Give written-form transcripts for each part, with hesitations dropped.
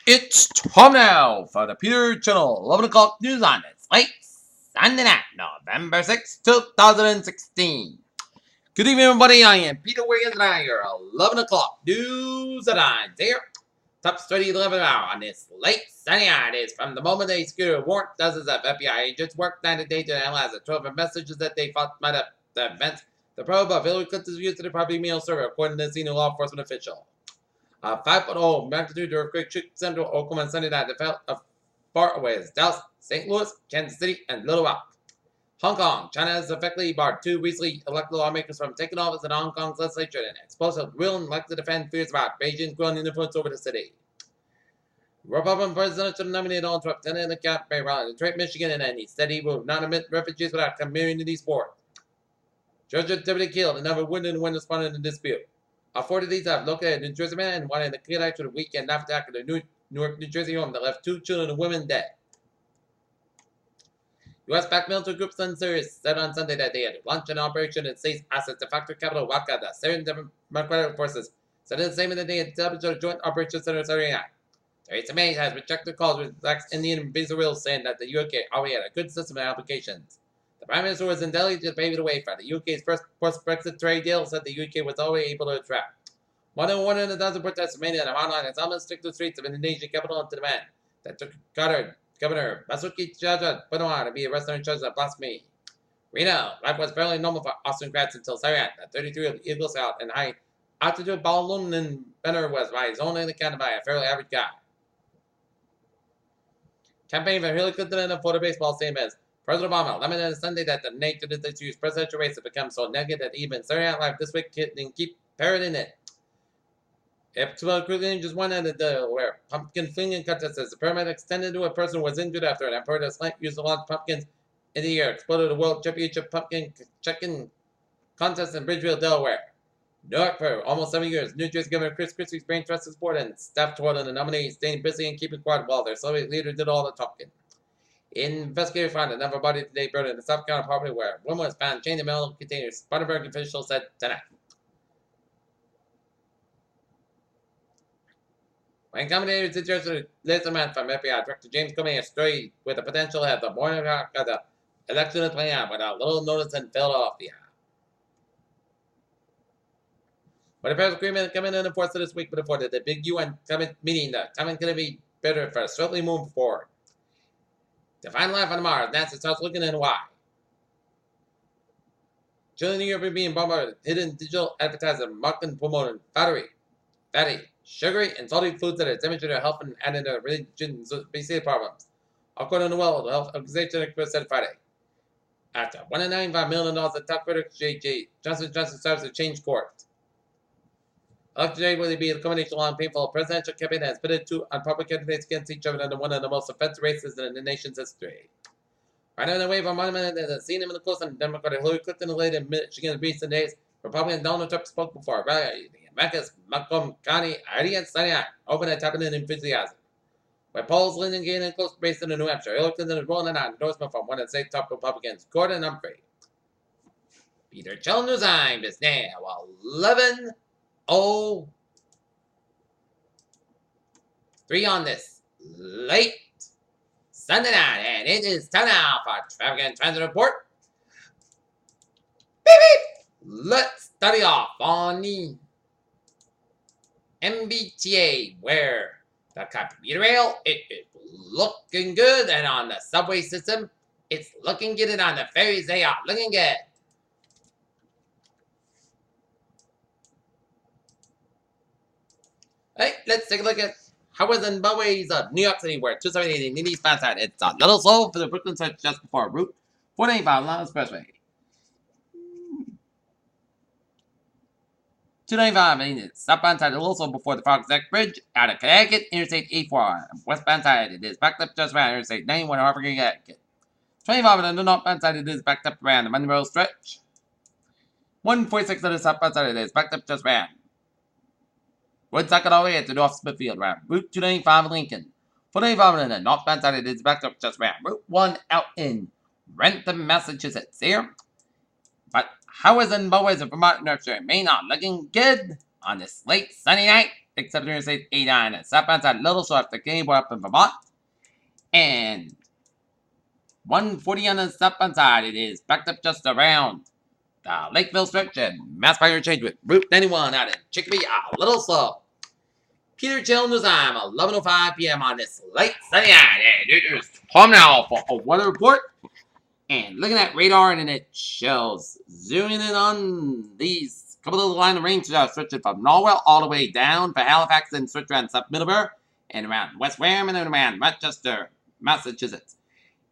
It's time now for the Peter Channel 11 o'clock news on this late Sunday night, November 6, 2016. Good evening, everybody. I am Peter Wiggins, and I your 11 o'clock news and I'm here. Top 30 11 hour on this late Sunday night is from the moment they secured warrant. Dozens of FBI agents worked night and day to analyze the 12 messages that they thought might have the events. The probe of Hillary Clinton's use of the property mail server, according to the senior law enforcement official. A 5.0 magnitude earthquake shook central Oklahoma Sunday night that felt as far away as Dallas, St. Louis, Kansas City, and Little Rock. Hong Kong. China has effectively barred two recently elected lawmakers from taking office in Hong Kong's legislature and explosive will and like to defend fears about Beijing's growing influence over the city. Republican presidential nominee Donald Trump attended the campaign rally in Detroit, Michigan, and he said he will not admit refugees without community support. Georgia deputy killed, another wounded when responding to the dispute. Authorities have located a New Jersey man and wanted to clear out to the weekend attack at the Newark, New Jersey home that left 2 children and women dead. U.S.-backed military group Sun Series said on Sunday that they had launched an operation in state's assets to factory capital Raqqa. The Syrian Democratic Forces said in the statement that they had established a joint operation center in Syria. Theresa May has rejected calls with blacks, Indian, and Israel, saying that the UK already had a good system of applications. The Prime Minister was in Delhi to pave the way for the UK's first post-Brexit trade deal, said the UK was already able to attract. More than 100,000 protesters remained on online as almost took the streets of Indonesian capital into demand that took Governor Basuki Cahayapurnama to be arrested and charged with blasphemy. Reno, life was fairly normal for Austin grads until Saturday. The 33-year-old Eagle Scout and high-altitude balloon inventor was by his own account by a fairly average guy. Campaign for Hillary Clinton and a photo baseball statements. President Obama lamented on Sunday that the nature of this year's presidential race has become so negative that even Saturday Night Live this week can keep parroting it. If 12 just won at the where pumpkin flinging contest as the permit extended to a person who was injured after an operator slant used to launch pumpkins in the air exploded the World Championship Pumpkin Checking Contest in Bridgeville, Delaware. New York for almost 7 years. New Jersey Governor Chris Christie's brain trust his board and staff toward the nominees staying busy and keeping quiet while their Soviet leader did all the talking. Investigators found another body today buried in the South Carolina property where a woman was found chained in metal containers. Spartanburg officials said tonight. When commentators suggested Liz man from FBI Director James Comey a story with the potential to have the morning of the election playing out without little notice in Philadelphia. But the Paris Agreement coming into force this week before the big UN summit meeting, the timing could be better for swiftly moving forward. To find life on Mars, NASA starts looking into why. Children in Europe are being bombarded with hidden digital advertising, marketing, promoting fatty, sugary, and salty foods that are damaging their health and adding to religion's obesity problems. According to the World Health Organization experts said Friday. After $195 million, the top critics J.J. Johnson starts to change course. Election day will be a combination of painful presidential campaign that has pitted two unpopular candidates against each other in one of the most offensive races in the nation's history. Right on the way from monument that has seen him in the close on Democratic Hillary Clinton late in Michigan in recent days, Republican Donald Trump spoke before a rally in Memphis, Macomb County, against Sunday night, open and tapping in enthusiasm. With polls leaning again in close race in New Hampshire, Hillary Clinton is rolling out endorsement from one of the state's top Republicans, Gordon Humphrey. Peter Channel News Time is now 11:03 on this late Sunday night, and it is time now for Traffic and Transit Report. Beep beep! Let's study off on the MBTA, where the commuter rail, it is looking good, and on the subway system, it's looking good, and on the ferries, they are looking good. Alright, let's take a look at highways and byways of New York City, where 278 in the eastbound side, it's a little slow for the Brooklyn side just before Route 495 along the expressway. 295 in the southbound side, a little slow before the Frogs Neck Bridge out of Connecticut, Interstate 84. Westbound side, it is backed up just around Interstate 91, Harvard, Connecticut. 25 on the northbound side, it is backed up around the Monroe stretch. 146 on the southbound side, it is backed up just around Woodstock all the way to North Smithfield, around Route 295 in Lincoln. 495 on the northbound side, it is backed up just around Route 1 out in Rentham, Massachusetts. Here. But highways and byways of Vermont and New Hampshire may not looking good on this late sunny night. except Interstate 89 and southbound side Little Short, the game up in Vermont. And 140 on the southbound side, it is backed up just around the Lakeville stretch and Mass Fire Interchange with Route 91 out in Chicopee, a little slow. Peter Chill News Time, 11:05 p.m. on this late Sunday night. And it is time now for a weather report. And looking at radar, and it shows zooming in on these couple of line of range that are stretching from Norwell all the way down for Halifax and stretch around South Middleborough and around West Wareham and around Rochester, Massachusetts.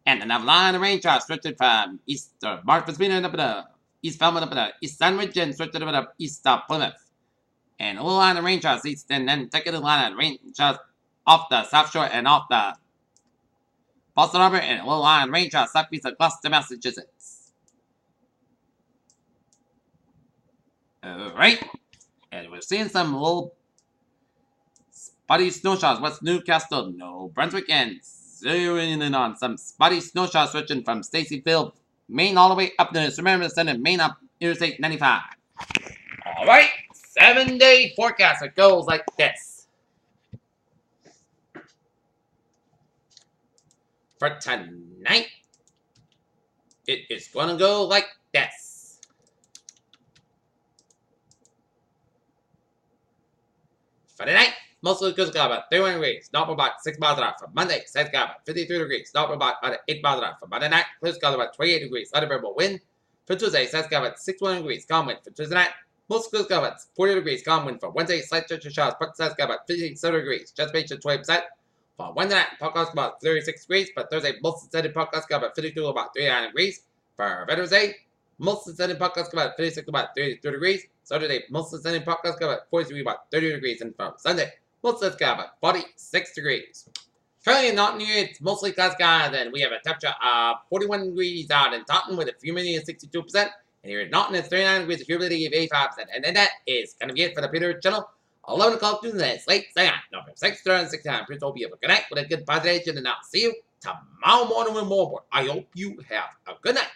And another line of range are stretching from east of Martha's Vineyard up to East Falmouth up to East Sandwich and stretching up to east of Plymouth. And a little line of range are east, and then taking a line of range off the South Shore and off the Boston Harbor, and a little line of range southeast of Gloucester, Massachusetts. Alright. And we're seeing some little spotty snow showers. West Newcastle, New Brunswick, and zeroing in on some spotty snow showers stretching from Stacyville, Maine, all the way up to Summers and Maine up Interstate 95. Alright. 7-day forecast. It goes like this. For tonight, it is going to go like this. For tonight, most of the goods got about 31 degrees, not about 6 miles an hour. For Monday, South got about 53 degrees, not about 8 miles an hour. For Monday night, clouds got about 28 degrees, unfavorable wind. For Tuesday, South got about 61 degrees, calm wind. For Tuesday night, most clouds got about 40 degrees, calm wind. For Wednesday, slight chance of showers, but South got about 57 degrees, just based on 20%. For Wednesday night, podcast about 36 degrees. For Thursday, most extended podcast got about 52, about 39 degrees. For Wednesday, most extended podcast got about 56, about 32 degrees. Saturday, most extended podcast got about 43, about 30 degrees. And from Sunday, most extended got about 46 degrees. Currently in Taunton, it's mostly cloud skies, and we have a temperature of 41 degrees out in Taunton with a humidity of 62%. And here in Taunton, it's 39 degrees, with a humidity of 85%. And then that is going to be it for the Peter channel. 11 o'clock Tuesday, late Sunday night, November 6th, 2016. Please hope you have a good night with a good positive, and I'll see you tomorrow morning with more. I hope you have a good night.